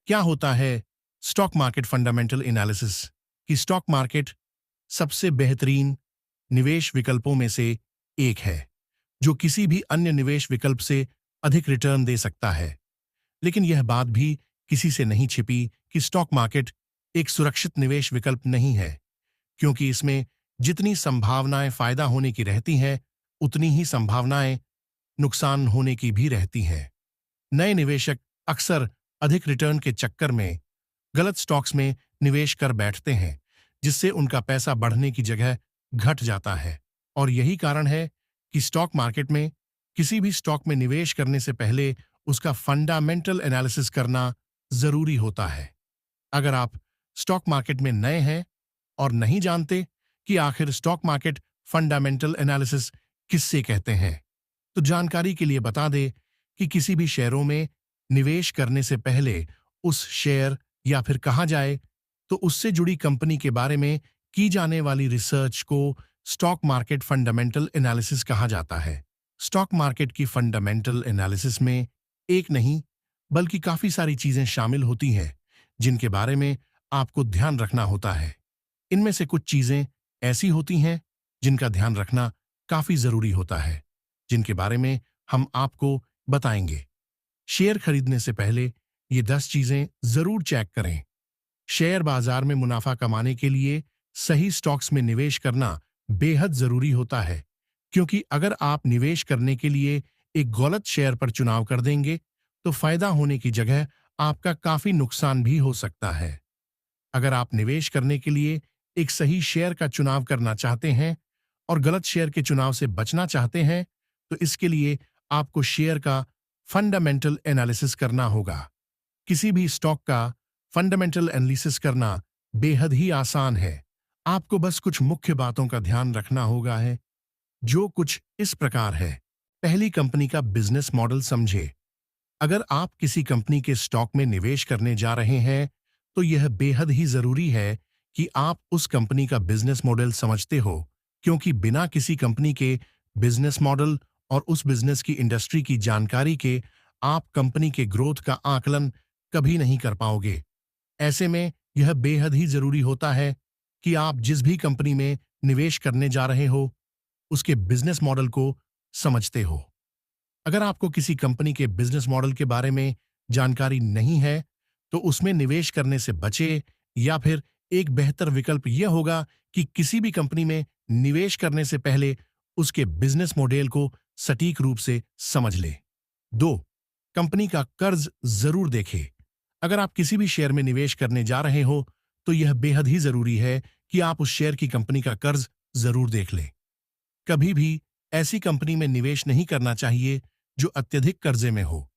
क्या होता है स्टॉक मार्केट फंडामेंटल एनालिसिस? कि स्टॉक मार्केट सबसे बेहतरीन निवेश विकल्पों में से एक है जो किसी भी अन्य निवेश विकल्प से अधिक रिटर्न दे सकता है। लेकिन यह बात भी किसी से नहीं छिपी कि स्टॉक मार्केट एक सुरक्षित निवेश विकल्प नहीं है, क्योंकि इसमें जितनी संभावनाएं फायदा होने की रहती हैं, उतनी ही संभावनाएं नुकसान होने की भी रहती हैं। नए निवेशक अक्सर अधिक रिटर्न के चक्कर में गलत स्टॉक्स में निवेश कर बैठते हैं, जिससे उनका पैसा बढ़ने की जगह घट जाता है। और यही कारण है कि स्टॉक मार्केट में किसी भी स्टॉक में निवेश करने से पहले उसका फंडामेंटल एनालिसिस करना जरूरी होता है। अगर आप स्टॉक मार्केट में नए हैं और नहीं जानते कि आखिर स्टॉक मार्केट फंडामेंटल एनालिसिस किससे कहते हैं, तो जानकारी के लिए बता दें कि किसी भी शेयरों में निवेश करने से पहले उस शेयर या फिर कहा जाए तो उससे जुड़ी कंपनी के बारे में की जाने वाली रिसर्च को स्टॉक मार्केट फंडामेंटल एनालिसिस कहा जाता है। स्टॉक मार्केट की फंडामेंटल एनालिसिस में एक नहीं बल्कि काफी सारी चीजें शामिल होती हैं जिनके बारे में आपको ध्यान रखना होता है। इनमें से कुछ चीजें ऐसी होती हैं जिनका ध्यान रखना काफी जरूरी होता है, जिनके बारे में हम आपको बताएंगे। शेयर खरीदने से पहले ये 10 चीजें जरूर चेक करें। शेयर बाजार में मुनाफा कमाने के लिए सही स्टॉक्स में निवेश करना बेहद जरूरी होता है, क्योंकि अगर आप निवेश करने के लिए एक गलत शेयर पर चुनाव कर देंगे तो फायदा होने की जगह आपका काफी नुकसान भी हो सकता है। अगर आप निवेश करने के लिए एक सही शेयर का चुनाव करना चाहते हैं और गलत शेयर के चुनाव से बचना चाहते हैं, तो इसके लिए आपको शेयर का फंडामेंटल एनालिसिस करना होगा। किसी भी स्टॉक का फंडामेंटल एनालिसिस करना बेहद ही आसान है। आपको बस कुछ मुख्य बातों का ध्यान रखना होगा है, जो कुछ इस प्रकार है। पहली, कंपनी का बिजनेस मॉडल समझे। अगर आप किसी कंपनी के स्टॉक में निवेश करने जा रहे हैं तो यह बेहद ही जरूरी है कि आप उस कंपनी का बिजनेस मॉडल समझते हो, क्योंकि बिना किसी कंपनी के बिजनेस मॉडल और उस बिजनेस की इंडस्ट्री की जानकारी के आप कंपनी के ग्रोथ का आकलन कभी नहीं कर पाओगे। ऐसे में यह बेहद ही जरूरी होता है कि आप जिस भी कंपनी में निवेश करने जा रहे हो उसके बिजनेस मॉडल को समझते हो। अगर आपको किसी कंपनी के बिजनेस मॉडल के बारे में जानकारी नहीं है तो उसमें निवेश करने से बचे, या फिर एक बेहतर विकल्प यह होगा कि किसी भी कंपनी में निवेश करने से पहले उसके बिजनेस मॉडल को सटीक रूप से समझ ले। 2, कंपनी का कर्ज जरूर देखें। अगर आप किसी भी शेयर में निवेश करने जा रहे हो तो यह बेहद ही जरूरी है कि आप उस शेयर की कंपनी का कर्ज जरूर देख लें। कभी भी ऐसी कंपनी में निवेश नहीं करना चाहिए जो अत्यधिक कर्जे में हो,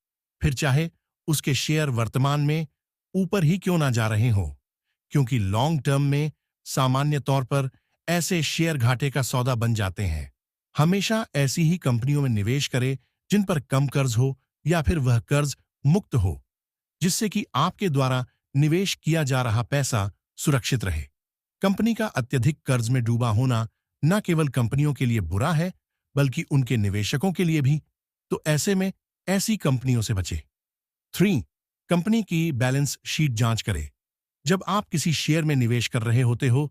फिर चाहे उसके शेयर वर्तमान में ऊपर ही क्यों ना जा रहे हो, क्योंकि लॉन्ग टर्म में सामान्य तौर पर ऐसे शेयर घाटे का सौदा बन जाते हैं। हमेशा ऐसी ही कंपनियों में निवेश करें जिन पर कम कर्ज हो या फिर वह कर्ज मुक्त हो, जिससे कि आपके द्वारा निवेश किया जा रहा पैसा सुरक्षित रहे। कंपनी का अत्यधिक कर्ज में डूबा होना न केवल कंपनियों के लिए बुरा है बल्कि उनके निवेशकों के लिए भी, तो ऐसे में ऐसी कंपनियों से बचें। 3, कंपनी की बैलेंस शीट जांच करें। जब आप किसी शेयर में निवेश कर रहे होते हो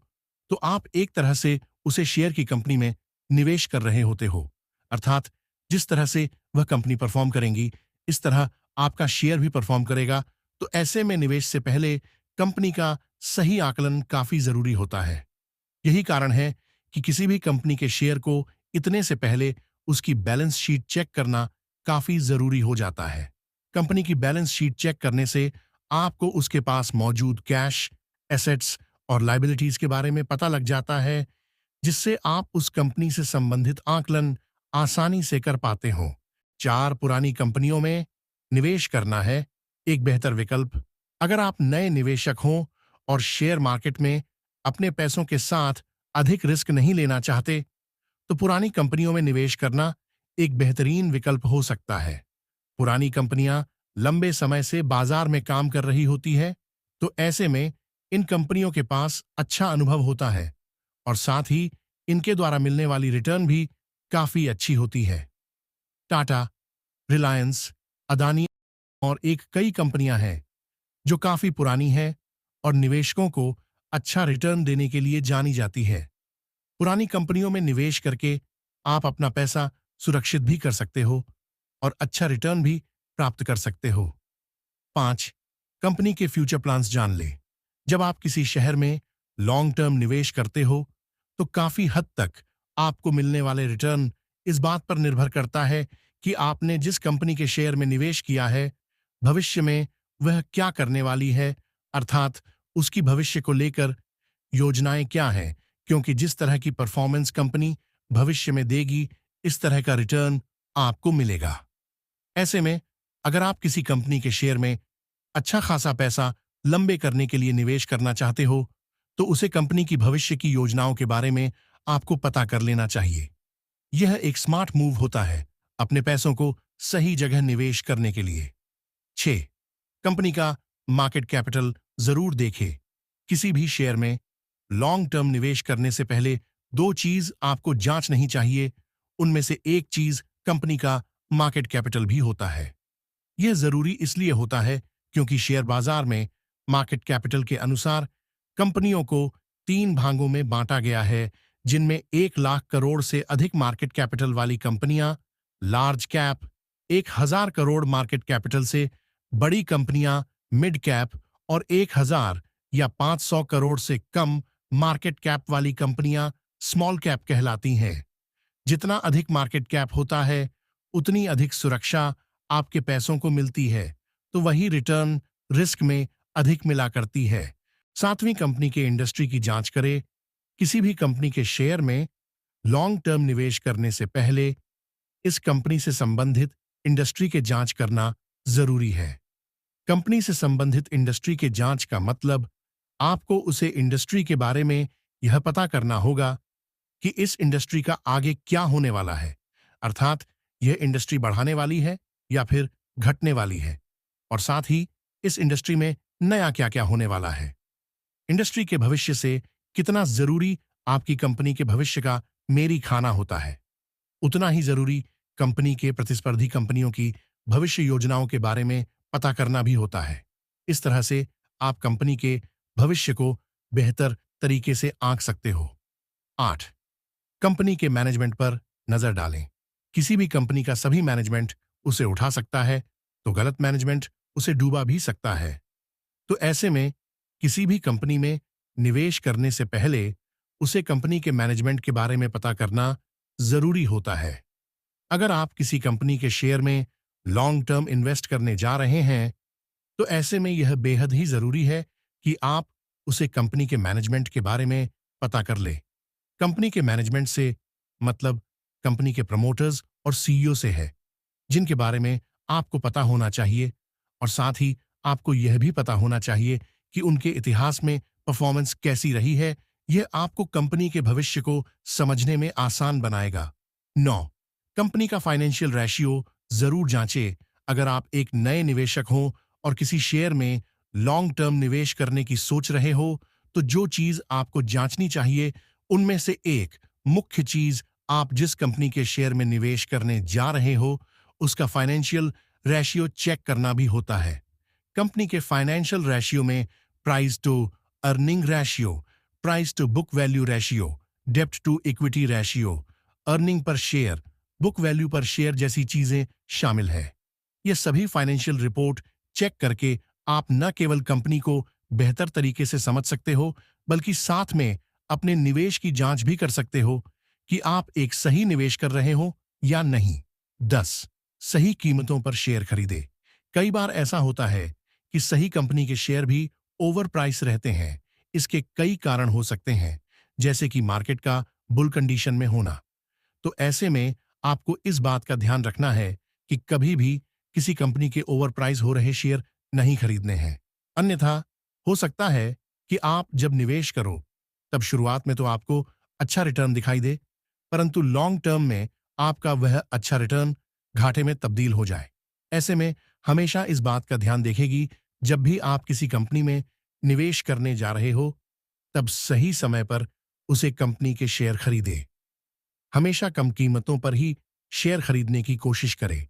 तो आप एक तरह से उसे शेयर की कंपनी में निवेश कर रहे होते हो, अर्थात जिस तरह से वह कंपनी परफॉर्म करेंगी इस तरह आपका शेयर भी परफॉर्म करेगा। तो ऐसे में निवेश से पहले कंपनी का सही आकलन काफी जरूरी होता है। यही कारण है कि किसी भी कंपनी के शेयर को इतने से पहले उसकी बैलेंस शीट चेक करना काफी जरूरी हो जाता है। कंपनी की बैलेंस शीट चेक करने से आपको उसके पास मौजूद कैश, एसेट्स और लायबिलिटीज के बारे में पता लग जाता है, जिससे आप उस कंपनी से संबंधित आकलन आसानी से कर पाते हो। 4, पुरानी कंपनियों में निवेश करना है एक बेहतर विकल्प। अगर आप नए निवेशक हों और शेयर मार्केट में अपने पैसों के साथ अधिक रिस्क नहीं लेना चाहते, तो पुरानी कंपनियों में निवेश करना एक बेहतरीन विकल्प हो सकता है। पुरानी कंपनियां लंबे समय से बाजार में काम कर रही होती है, तो ऐसे में इन कंपनियों के पास अच्छा अनुभव होता है और साथ ही इनके द्वारा मिलने वाली रिटर्न भी काफी अच्छी होती है। टाटा, रिलायंस, अदानी और एक कई कंपनियां हैं जो काफी पुरानी है और निवेशकों को अच्छा रिटर्न देने के लिए जानी जाती है। पुरानी कंपनियों में निवेश करके आप अपना पैसा सुरक्षित भी कर सकते हो और अच्छा रिटर्न भी प्राप्त कर सकते हो। 5. कंपनी के फ्यूचर प्लान्स जान ले। जब आप किसी शहर में लॉन्ग टर्म निवेश करते हो तो काफी हद तक आपको मिलने वाले रिटर्न इस बात पर निर्भर करता है कि आपने जिस कंपनी के शेयर में निवेश किया है भविष्य में वह क्या करने वाली है, अर्थात उसकी भविष्य को लेकर योजनाएं क्या हैं, क्योंकि जिस तरह की परफॉर्मेंस कंपनी भविष्य में देगी इस तरह का रिटर्न आपको मिलेगा। ऐसे में अगर आप किसी कंपनी के शेयर में अच्छा खासा पैसा लंबे करने के लिए निवेश करना चाहते हो तो उसे कंपनी की भविष्य की योजनाओं के बारे में आपको पता कर लेना चाहिए। यह एक स्मार्ट मूव होता है अपने पैसों को सही जगह निवेश करने के लिए। 6. कंपनी का मार्केट कैपिटल जरूर देखें। किसी भी शेयर में लॉन्ग टर्म निवेश करने से पहले दो चीज आपको जांच नहीं चाहिए। उनमें से एक चीज कंपनी का मार्केट कैपिटल भी होता है। यह जरूरी इसलिए होता है क्योंकि शेयर बाजार में मार्केट कैपिटल के अनुसार कंपनियों को 3 भागों में बांटा गया है, जिनमें 1 लाख करोड़ से अधिक मार्केट कैपिटल वाली कंपनियां large cap, 1000 crore market capital से बड़ी कंपनियां मिड कैप और 1000 या 500 करोड़ से कम मार्केट कैप वाली कंपनियां स्मॉल कैप कहलाती हैं। जितना अधिक मार्केट कैप होता है उतनी अधिक सुरक्षा आपके पैसों को मिलती है, तो वही रिटर्न रिस्क में अधिक मिला करती है। 7वीं कंपनी के इंडस्ट्री की जांच करें। किसी भी कंपनी के शेयर में लॉन्ग टर्म निवेश करने से पहले इस कंपनी से संबंधित इंडस्ट्री के जांच करना जरूरी है। कंपनी से संबंधित इंडस्ट्री के जांच का मतलब आपको उसे इंडस्ट्री के बारे में यह पता करना होगा कि इस इंडस्ट्री का आगे क्या होने वाला है, अर्थात यह इंडस्ट्री बढ़ाने वाली है या फिर घटने वाली है, और साथ ही इस इंडस्ट्री में नया क्या क्या होने वाला है। इंडस्ट्री के भविष्य से कितना जरूरी आपकी कंपनी के भविष्य का मेरी खाना होता है, उतना ही जरूरी कंपनी के प्रतिस्पर्धी कंपनियों की भविष्य योजनाओं के बारे में पता करना भी होता है। इस तरह से आप कंपनी के भविष्य को बेहतर तरीके से आंक सकते हो। 8. कंपनी के मैनेजमेंट पर नजर डालें। किसी भी कंपनी का सभी मैनेजमेंट उसे उठा सकता है तो गलत मैनेजमेंट उसे डूबा भी सकता है। तो ऐसे में किसी भी कंपनी में निवेश करने से पहले उसे कंपनी के मैनेजमेंट के बारे में पता करना जरूरी होता है। अगर आप किसी कंपनी के शेयर में लॉन्ग टर्म इन्वेस्ट करने जा रहे हैं तो ऐसे में यह बेहद ही जरूरी है कि आप उसे कंपनी के मैनेजमेंट के बारे में पता कर ले। कंपनी के मैनेजमेंट से मतलब कंपनी के प्रमोटर्स और सीईओ से है, जिनके बारे में आपको पता होना चाहिए, और साथ ही आपको यह भी पता होना चाहिए कि उनके इतिहास में परफॉर्मेंस कैसी रही है। यह आपको कंपनी के भविष्य को समझने में आसान बनाएगा। 9. कंपनी का फाइनेंशियल रेशियो जरूर जांचें। अगर आप एक नए निवेशक हो और किसी शेयर में लॉन्ग टर्म निवेश करने की सोच रहे हो तो जो चीज आपको जांचनी चाहिए उनमें से एक मुख्य चीज आप जिस कंपनी के शेयर में निवेश करने जा रहे हो उसका फाइनेंशियल रेशियो चेक करना भी होता है। कंपनी के फाइनेंशियल रेशियो में price to earning ratio, price to book value ratio, डेब्ट to equity ratio, earning per share, book value per share जैसी चीजें शामिल है। ये सभी फाइनेंशियल रिपोर्ट चेक करके आप न केवल कंपनी को बेहतर तरीके से समझ सकते हो बल्कि साथ में अपने निवेश की जांच भी कर सकते हो कि आप एक सही निवेश कर रहे हो या नहीं। 10. सही कीमतों पर शेयर खरीदे। कई बार ऐसा होता है कि सही कंपनी के शेयर भी ओवर प्राइस रहते हैं। इसके कई कारण हो सकते हैं, जैसे कि मार्केट का बुल कंडीशन में होना। तो ऐसे में आपको इस बात का ध्यान रखना है कि कभी भी किसी कंपनी के ओवर प्राइस हो रहे शेयर नहीं खरीदने हैं, अन्यथा हो सकता है कि आप जब निवेश करो तब शुरुआत में तो आपको अच्छा रिटर्न दिखाई दे, परंतु लॉन्ग टर्म में आपका वह अच्छा रिटर्न घाटे में तब्दील हो जाए। ऐसे में हमेशा इस बात का ध्यान देखेगी जब भी आप किसी कंपनी में निवेश करने जा रहे हो तब सही समय पर उसे कंपनी के शेयर खरीदे। हमेशा कम कीमतों पर ही शेयर खरीदने की कोशिश करें।